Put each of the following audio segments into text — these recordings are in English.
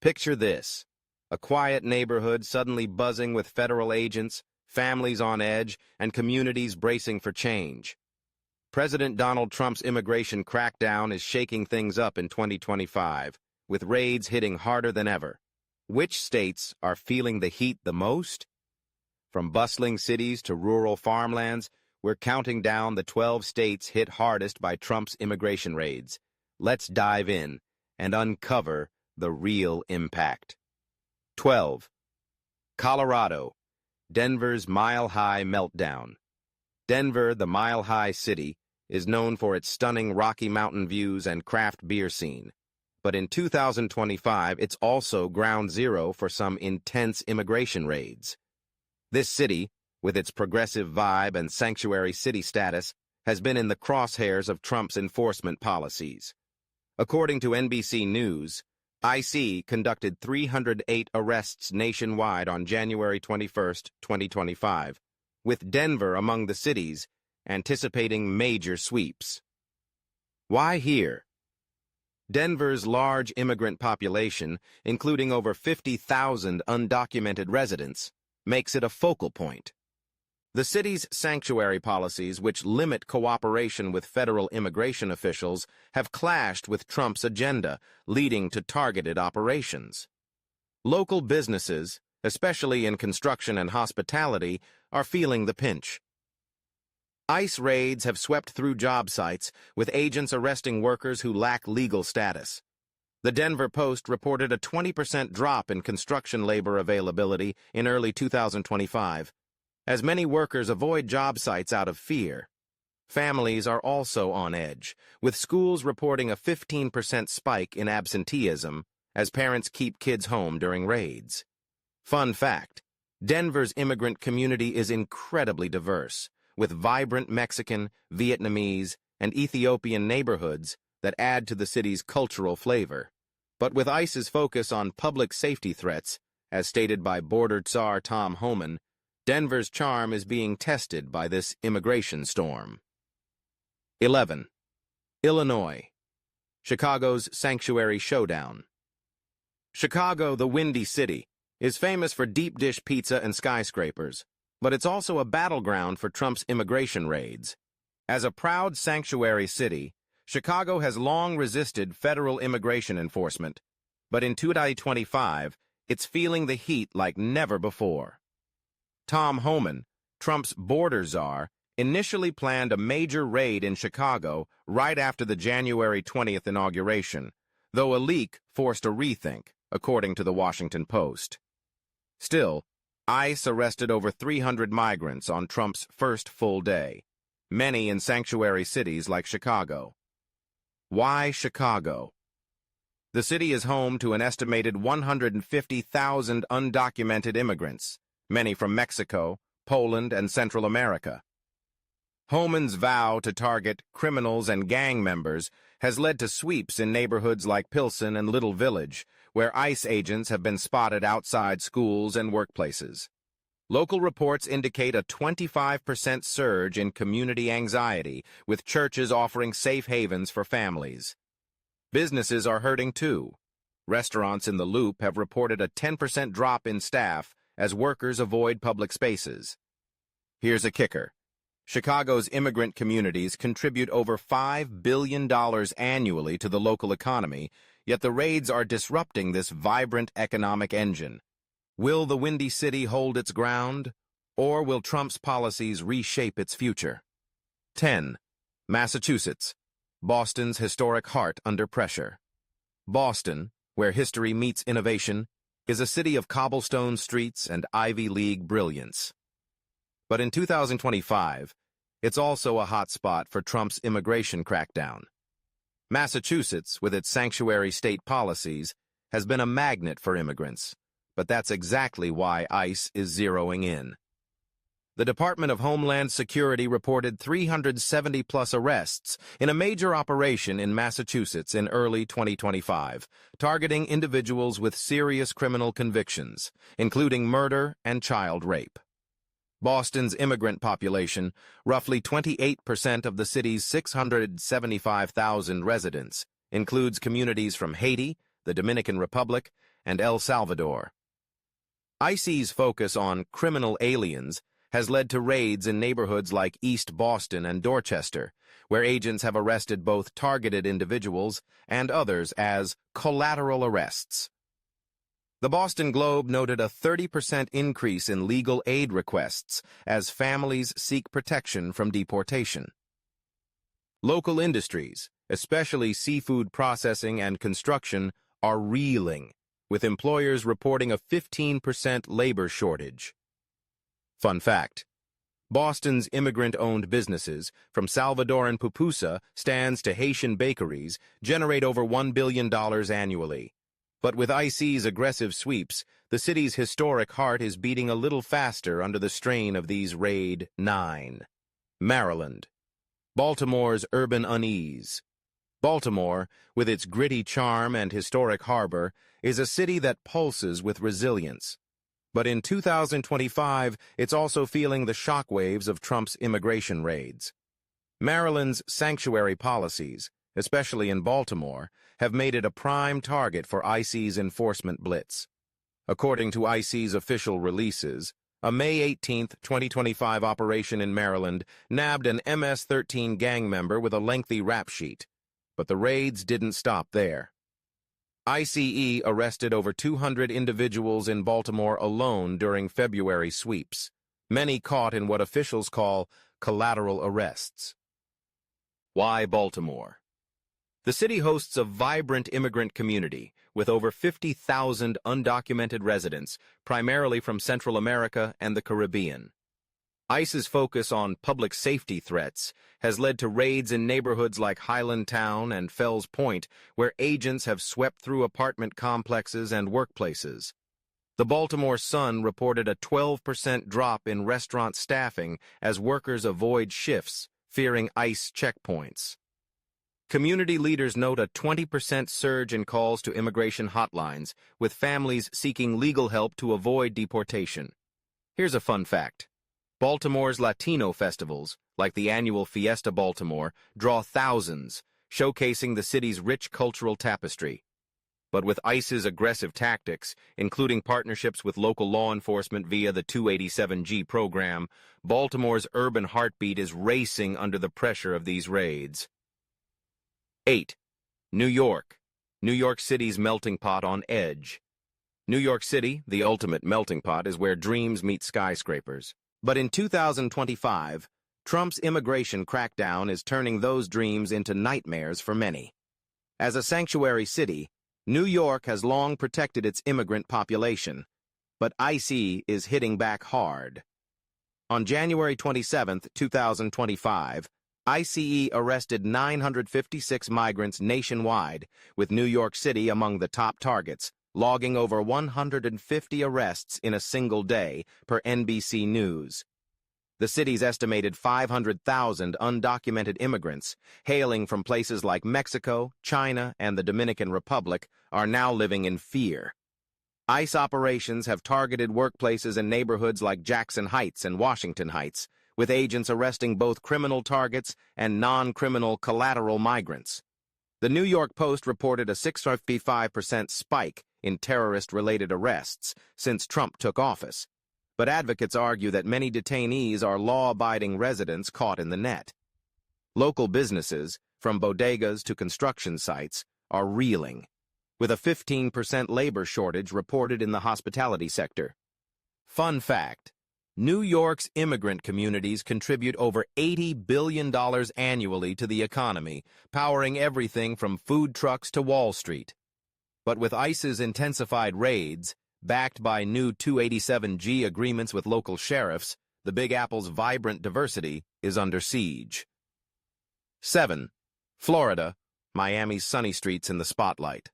Picture this: a quiet neighborhood suddenly buzzing with federal agents, families on edge, and communities bracing for change. President Donald Trump's immigration crackdown is shaking things up in 2025, with raids hitting harder than ever. Which states are feeling the heat the most? From bustling cities to rural farmlands, we're counting down the 12 states hit hardest by Trump's immigration raids. Let's dive in and uncover the real impact. 12. Colorado, Denver's mile-high meltdown. Denver, the mile-high city, is known for its stunning Rocky Mountain views and craft beer scene. But in 2025, it's also ground zero for some intense immigration raids. This city, with its progressive vibe and sanctuary city status, has been in the crosshairs of Trump's enforcement policies. According to NBC News, IC conducted 308 arrests nationwide on January 21, 2025, with Denver among the cities anticipating major sweeps. Why here? Denver's large immigrant population, including over 50,000 undocumented residents, makes it a focal point. The city's sanctuary policies, which limit cooperation with federal immigration officials, have clashed with Trump's agenda, leading to targeted operations. Local businesses, especially in construction and hospitality, are feeling the pinch. ICE raids have swept through job sites, with agents arresting workers who lack legal status. The Denver Post reported a 20% drop in construction labor availability in early 2025, as many workers avoid job sites out of fear. Families are also on edge, with schools reporting a 15% spike in absenteeism as parents keep kids home during raids. Fun fact: Denver's immigrant community is incredibly diverse, with vibrant Mexican, Vietnamese, and Ethiopian neighborhoods that add to the city's cultural flavor. But with ICE's focus on public safety threats, as stated by Border Czar Tom Homan, Denver's charm is being tested by this immigration storm. 11. Illinois, Chicago's sanctuary showdown. Chicago, the Windy City, is famous for deep dish pizza and skyscrapers, but it's also a battleground for Trump's immigration raids. As a proud sanctuary city, Chicago has long resisted federal immigration enforcement, but in 2025, it's feeling the heat like never before. Tom Homan, Trump's border czar, initially planned a major raid in Chicago right after the January 20th inauguration, though a leak forced a rethink, according to the Washington Post. Still, ICE arrested over 300 migrants on Trump's first full day, many in sanctuary cities like Chicago. Why Chicago? The city is home to an estimated 150,000 undocumented immigrants, many from Mexico, Poland, and Central America. Homan's vow to target criminals and gang members has led to sweeps in neighborhoods like Pilsen and Little Village, where ICE agents have been spotted outside schools and workplaces. Local reports indicate a 25% surge in community anxiety, with churches offering safe havens for families. Businesses are hurting too. Restaurants in the Loop have reported a 10% drop in staff as workers avoid public spaces. Here's a kicker: Chicago's immigrant communities contribute over $5 billion annually to the local economy, yet the raids are disrupting this vibrant economic engine. Will the Windy City hold its ground, or will Trump's policies reshape its future? 10. Massachusetts, Boston's historic heart under pressure. Boston, where history meets innovation, is a city of cobblestone streets and Ivy League brilliance. But in 2025, it's also a hot spot for Trump's immigration crackdown. Massachusetts, with its sanctuary state policies, has been a magnet for immigrants, but that's exactly why ICE is zeroing in. The Department of Homeland Security reported 370-plus arrests in a major operation in Massachusetts in early 2025, targeting individuals with serious criminal convictions, including murder and child rape. Boston's immigrant population, roughly 28% of the city's 675,000 residents, includes communities from Haiti, the Dominican Republic, and El Salvador. ICE's focus on criminal aliens has led to raids in neighborhoods like East Boston and Dorchester, where agents have arrested both targeted individuals and others as collateral arrests. The Boston Globe noted a 30% increase in legal aid requests as families seek protection from deportation. Local industries, especially seafood processing and construction, are reeling, with employers reporting a 15% labor shortage. Fun fact: Boston's immigrant-owned businesses, from Salvadoran pupusa stands to Haitian bakeries, generate over $1 billion annually. But with ICE's aggressive sweeps, the city's historic heart is beating a little faster under the strain of these Raid 9. Maryland. Baltimore's urban unease. Baltimore, with its gritty charm and historic harbor, is a city that pulses with resilience. But in 2025, it's also feeling the shockwaves of Trump's immigration raids. Maryland's sanctuary policies, especially in Baltimore, have made it a prime target for ICE's enforcement blitz. According to ICE's official releases, a May 18, 2025 operation in Maryland nabbed an MS-13 gang member with a lengthy rap sheet. But the raids didn't stop there. ICE arrested over 200 individuals in Baltimore alone during February sweeps, many caught in what officials call collateral arrests. Why Baltimore? The city hosts a vibrant immigrant community with over 50,000 undocumented residents, primarily from Central America and the Caribbean. ICE's focus on public safety threats has led to raids in neighborhoods like Highlandtown and Fells Point, where agents have swept through apartment complexes and workplaces. The Baltimore Sun reported a 12% drop in restaurant staffing as workers avoid shifts, fearing ICE checkpoints. Community leaders note a 20% surge in calls to immigration hotlines, with families seeking legal help to avoid deportation. Here's a fun fact. Baltimore's Latino festivals, like the annual Fiesta Baltimore, draw thousands, showcasing the city's rich cultural tapestry. But with ICE's aggressive tactics, including partnerships with local law enforcement via the 287G program, Baltimore's urban heartbeat is racing under the pressure of these raids. 8. New York. New York City's melting pot on edge. New York City, the ultimate melting pot, is where dreams meet skyscrapers. But in 2025, Trump's immigration crackdown is turning those dreams into nightmares for many. As a sanctuary city, New York has long protected its immigrant population, but ICE is hitting back hard. On January 27, 2025, ICE arrested 956 migrants nationwide, with New York City among the top targets, logging over 150 arrests in a single day, per NBC News. The city's estimated 500,000 undocumented immigrants, hailing from places like Mexico, China, and the Dominican Republic, are now living in fear. ICE operations have targeted workplaces in neighborhoods like Jackson Heights and Washington Heights, with agents arresting both criminal targets and non-criminal collateral migrants. The New York Post reported a 655% spike in terrorist-related arrests since Trump took office, but advocates argue that many detainees are law-abiding residents caught in the net. Local businesses, from bodegas to construction sites, are reeling, with a 15% labor shortage reported in the hospitality sector. Fun fact: New York's immigrant communities contribute over $80 billion annually to the economy, powering everything from food trucks to Wall Street. But with ICE's intensified raids, backed by new 287G agreements with local sheriffs, the Big Apple's vibrant diversity is under siege. 7. Florida, Miami's sunny streets in the spotlight.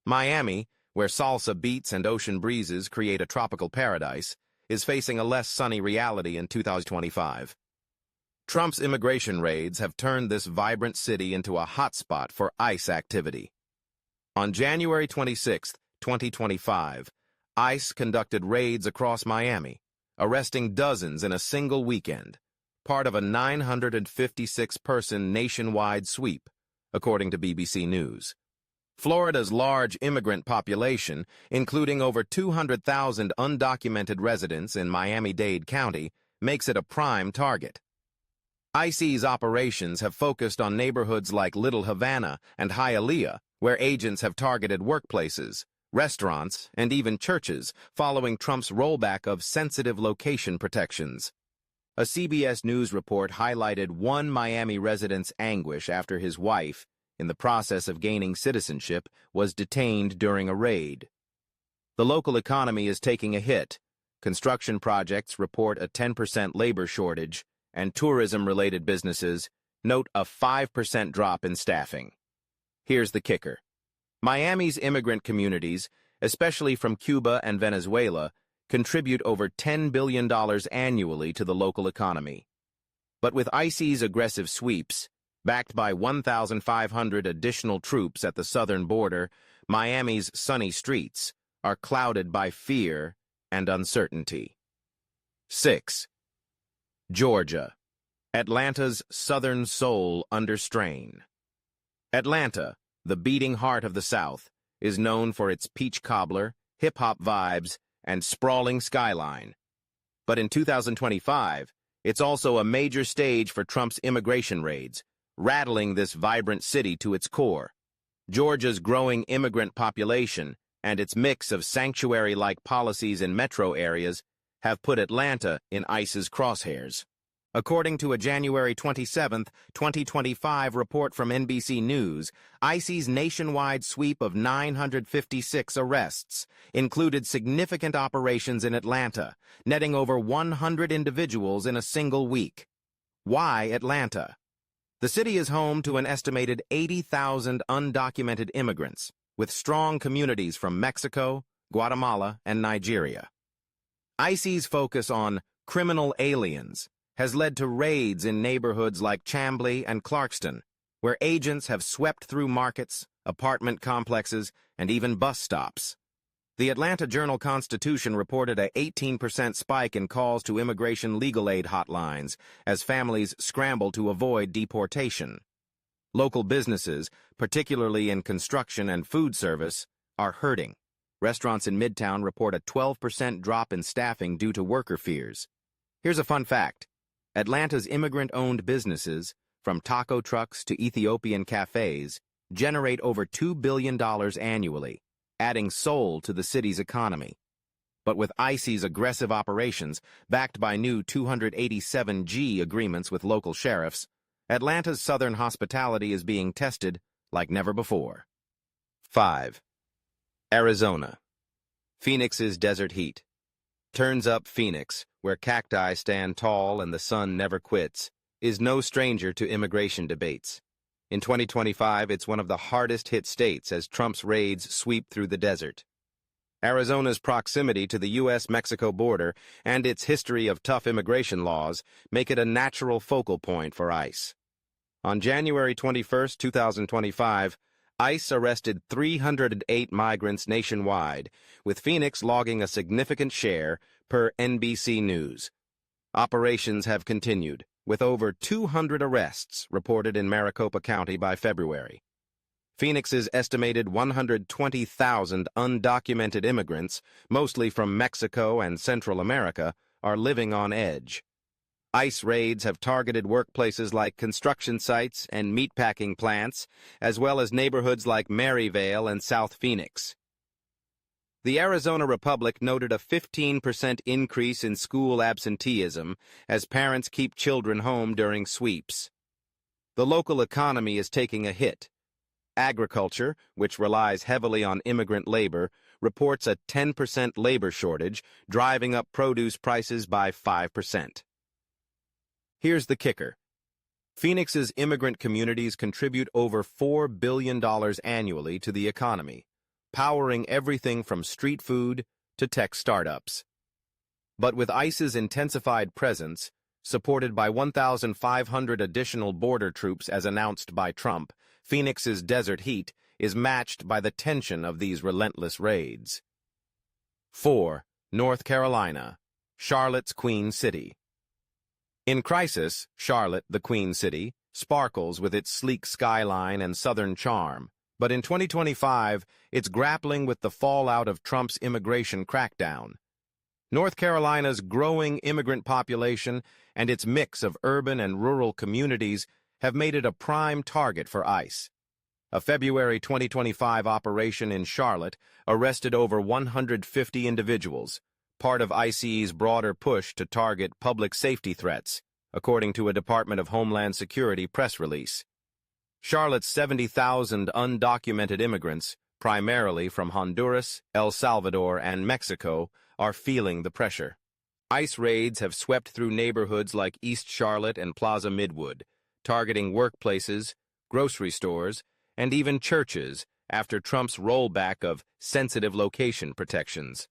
Miami, where salsa beats and ocean breezes create a tropical paradise, is facing a less sunny reality in 2025. Trump's immigration raids have turned this vibrant city into a hotspot for ICE activity. On January 26, 2025, ICE conducted raids across Miami, arresting dozens in a single weekend, part of a 956-person nationwide sweep, according to BBC News. Florida's large immigrant population, including over 200,000 undocumented residents in Miami-Dade County, makes it a prime target. ICE's operations have focused on neighborhoods like Little Havana and Hialeah, where agents have targeted workplaces, restaurants, and even churches following Trump's rollback of sensitive location protections. A CBS News report highlighted one Miami resident's anguish after his wife, in the process of gaining citizenship, was detained during a raid. The local economy is taking a hit. Construction projects report a 10% labor shortage, and tourism-related businesses note a 5% drop in staffing. Here's the kicker. Miami's immigrant communities, especially from Cuba and Venezuela, contribute over $10 billion annually to the local economy. But with ICE's aggressive sweeps, backed by 1,500 additional troops at the southern border, Miami's sunny streets are clouded by fear and uncertainty. 6. Georgia. Atlanta's southern soul under strain. Atlanta, the beating heart of the South, is known for its peach cobbler, hip-hop vibes, and sprawling skyline. But in 2025, it's also a major stage for Trump's immigration raids, rattling this vibrant city to its core. Georgia's growing immigrant population and its mix of sanctuary-like policies in metro areas have put Atlanta in ICE's crosshairs. According to a January 27, 2025 report from NBC News, ICE's nationwide sweep of 956 arrests included significant operations in Atlanta, netting over 100 individuals in a single week. Why Atlanta? The city is home to an estimated 80,000 undocumented immigrants, with strong communities from Mexico, Guatemala, and Nigeria. ICE's focus on criminal aliens has led to raids in neighborhoods like Chamblee and Clarkston, where agents have swept through markets, apartment complexes, and even bus stops. The Atlanta Journal-Constitution reported an 18% spike in calls to immigration legal aid hotlines as families scramble to avoid deportation. Local businesses, particularly in construction and food service, are hurting. Restaurants in Midtown report a 12% drop in staffing due to worker fears. Here's a fun fact. Atlanta's immigrant-owned businesses, from taco trucks to Ethiopian cafes, generate over $2 billion annually, adding soul to the city's economy. But with ICE's aggressive operations, backed by new 287G agreements with local sheriffs, Atlanta's southern hospitality is being tested like never before. 5. Arizona. Phoenix's desert heat. Turns Up Phoenix, where cacti stand tall and the sun never quits, is no stranger to immigration debates. In 2025, it's one of the hardest-hit states as Trump's raids sweep through the desert. Arizona's proximity to the U.S.-Mexico border and its history of tough immigration laws make it a natural focal point for ICE. On January 21, 2025, ICE arrested 308 migrants nationwide, with Phoenix logging a significant share, per NBC News. Operations have continued, with over 200 arrests reported in Maricopa County by February. Phoenix's estimated 120,000 undocumented immigrants, mostly from Mexico and Central America, are living on edge. ICE raids have targeted workplaces like construction sites and meatpacking plants, as well as neighborhoods like Maryvale and South Phoenix. The Arizona Republic noted a 15% increase in school absenteeism as parents keep children home during sweeps. The local economy is taking a hit. Agriculture, which relies heavily on immigrant labor, reports a 10% labor shortage, driving up produce prices by 5%. Here's the kicker. Phoenix's immigrant communities contribute over $4 billion annually to the economy, powering everything from street food to tech startups. But with ICE's intensified presence, supported by 1,500 additional border troops as announced by Trump, Phoenix's desert heat is matched by the tension of these relentless raids. 4. North Carolina. Charlotte's Queen City. In crisis, Charlotte, the Queen City, sparkles with its sleek skyline and southern charm, But in 2025, it's grappling with the fallout of Trump's immigration crackdown. North Carolina's growing immigrant population and its mix of urban and rural communities have made it a prime target for ICE. A February 2025 operation in Charlotte arrested over 150 individuals, part of ICE's broader push to target public safety threats, according to a Department of Homeland Security press release. Charlotte's 70,000 undocumented immigrants, primarily from Honduras, El Salvador, and Mexico, are feeling the pressure. ICE raids have swept through neighborhoods like East Charlotte and Plaza Midwood, targeting workplaces, grocery stores, and even churches after Trump's rollback of sensitive location protections.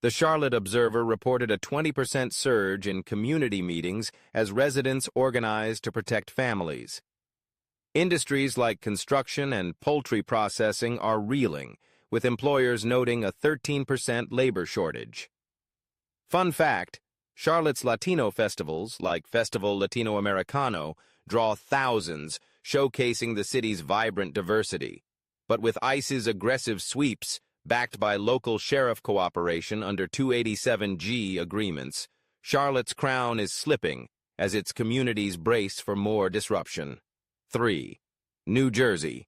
The Charlotte Observer reported a 20% surge in community meetings as residents organized to protect families. Industries like construction and poultry processing are reeling, with employers noting a 13% labor shortage. Fun fact, Charlotte's Latino festivals, like Festival Latino Americano, draw thousands, showcasing the city's vibrant diversity. But with ICE's aggressive sweeps, backed by local sheriff cooperation under 287G agreements, Charlotte's crown is slipping as its communities brace for more disruption. 3. New Jersey.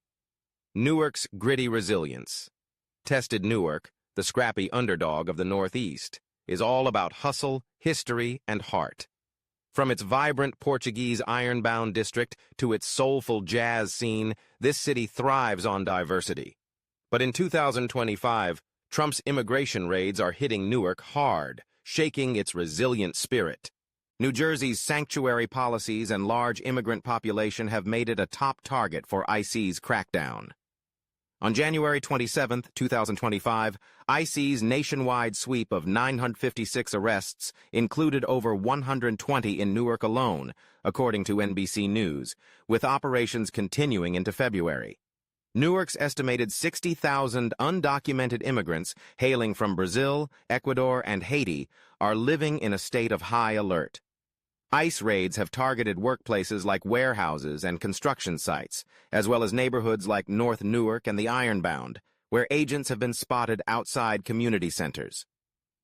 Newark's gritty resilience. Tested Newark, the scrappy underdog of the Northeast, is all about hustle, history, and heart. From its vibrant Portuguese ironbound district to its soulful jazz scene, this city thrives on diversity. But in 2025, Trump's immigration raids are hitting Newark hard, shaking its resilient spirit. New Jersey's sanctuary policies and large immigrant population have made it a top target for ICE's crackdown. On January 27, 2025, ICE's nationwide sweep of 956 arrests included over 120 in Newark alone, according to NBC News, with operations continuing into February. Newark's estimated 60,000 undocumented immigrants hailing from Brazil, Ecuador, and Haiti are living in a state of high alert. ICE raids have targeted workplaces like warehouses and construction sites, as well as neighborhoods like North Newark and the Ironbound, where agents have been spotted outside community centers.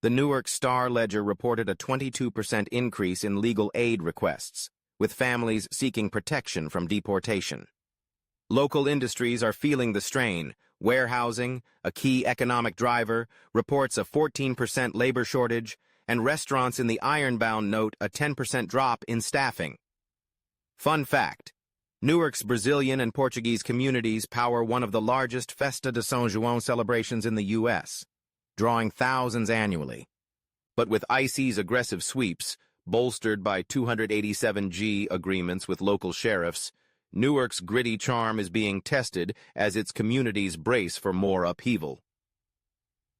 The Newark Star-Ledger reported a 22% increase in legal aid requests, with families seeking protection from deportation. Local industries are feeling the strain. Warehousing, a key economic driver, reports a 14% labor shortage, and restaurants in the Ironbound note a 10% drop in staffing. Fun fact, Newark's Brazilian and Portuguese communities power one of the largest Festa de São João celebrations in the U.S., drawing thousands annually. But with ICE's aggressive sweeps, bolstered by 287G agreements with local sheriffs, Newark's gritty charm is being tested as its communities brace for more upheaval.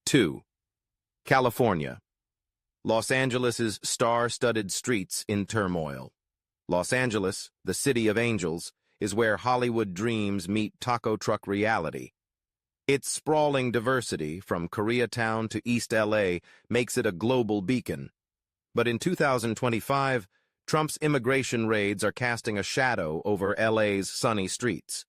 2. California. Los Angeles' star-studded streets in turmoil. Los Angeles, the city of angels, is where Hollywood dreams meet taco truck reality. Its sprawling diversity, from Koreatown to East LA, makes it a global beacon. But in 2025, Trump's immigration raids are casting a shadow over LA's sunny streets.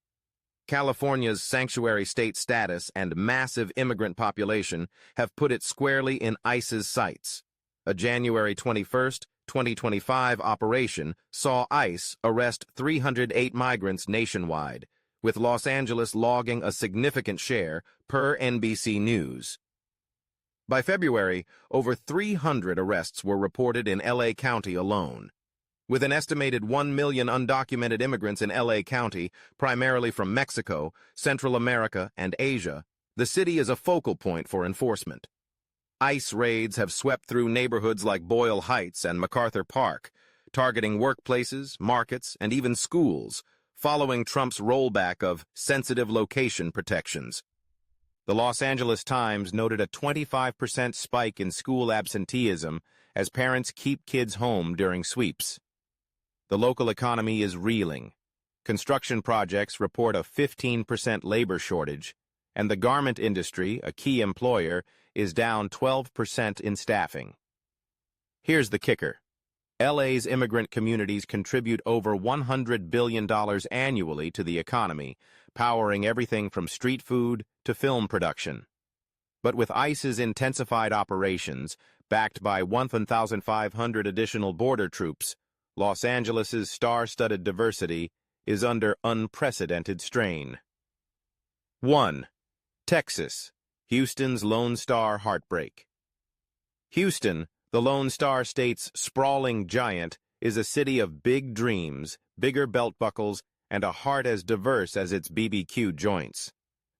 California's sanctuary state status and massive immigrant population have put it squarely in ICE's sights. A January 21, 2025 operation saw ICE arrest 308 migrants nationwide, with Los Angeles logging a significant share, per NBC News. By February, over 300 arrests were reported in LA County alone. With an estimated 1 million undocumented immigrants in LA County, primarily from Mexico, Central America, and Asia, the city is a focal point for enforcement. ICE raids have swept through neighborhoods like Boyle Heights and MacArthur Park, targeting workplaces, markets, and even schools, following Trump's rollback of sensitive location protections. The Los Angeles Times noted a 25% spike in school absenteeism as parents keep kids home during sweeps. The local economy is reeling. Construction projects report a 15% labor shortage, and the garment industry, a key employer, is down 12% in staffing. Here's the kicker. LA's immigrant communities contribute over $100 billion annually to the economy, powering everything from street food to film production. But with ICE's intensified operations, backed by 1,500 additional border troops, Los Angeles' star-studded diversity is under unprecedented strain. 1. Texas, Houston's Lone Star heartbreak. Houston, the Lone Star State's sprawling giant, is a city of big dreams, bigger belt buckles, and a heart as diverse as its BBQ joints.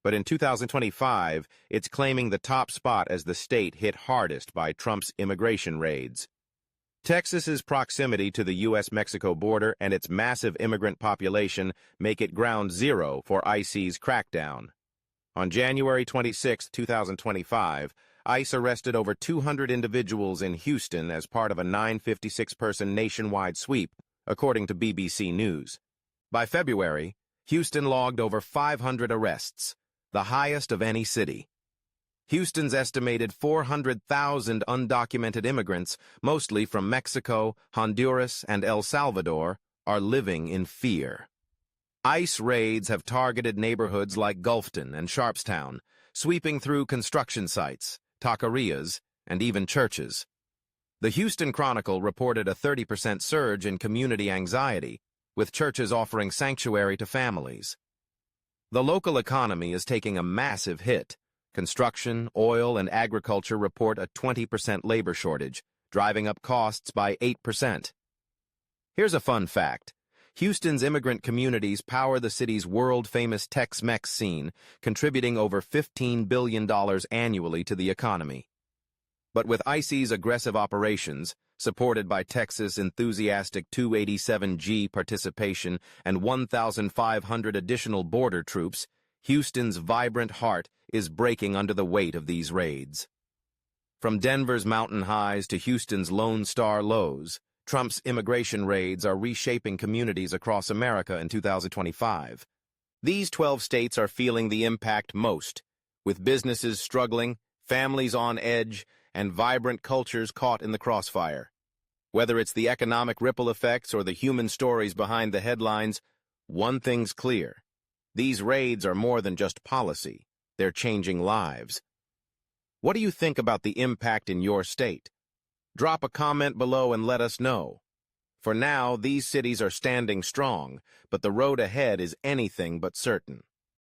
But in 2025, it's claiming the top spot as the state hit hardest by Trump's immigration raids. Texas's proximity to the U.S.-Mexico border and its massive immigrant population make it ground zero for ICE's crackdown. On January 26, 2025, ICE arrested over 200 individuals in Houston as part of a 956-person nationwide sweep, according to BBC News. By February, Houston logged over 500 arrests, the highest of any city. Houston's estimated 400,000 undocumented immigrants, mostly from Mexico, Honduras, and El Salvador, are living in fear. ICE raids have targeted neighborhoods like Gulfton and Sharpstown, sweeping through construction sites, taquerias, and even churches. The Houston Chronicle reported a 30% surge in community anxiety, with churches offering sanctuary to families. The local economy is taking a massive hit. Construction, oil, and agriculture report a 20% labor shortage, driving up costs by 8%. Here's a fun fact. Houston's immigrant communities power the city's world-famous Tex-Mex scene, contributing over $15 billion annually to the economy. But with ICE's aggressive operations, supported by Texas' enthusiastic 287G participation and 1,500 additional border troops, Houston's vibrant heart is breaking under the weight of these raids. From Denver's mountain highs to Houston's Lone Star lows, Trump's immigration raids are reshaping communities across America in 2025. These 12 states are feeling the impact most, with businesses struggling, families on edge, and vibrant cultures caught in the crossfire. Whether it's the economic ripple effects or the human stories behind the headlines, one thing's clear. These raids are more than just policy. They're changing lives. What do you think about the impact in your state? Drop a comment below and let us know. For now, these cities are standing strong, but the road ahead is anything but certain.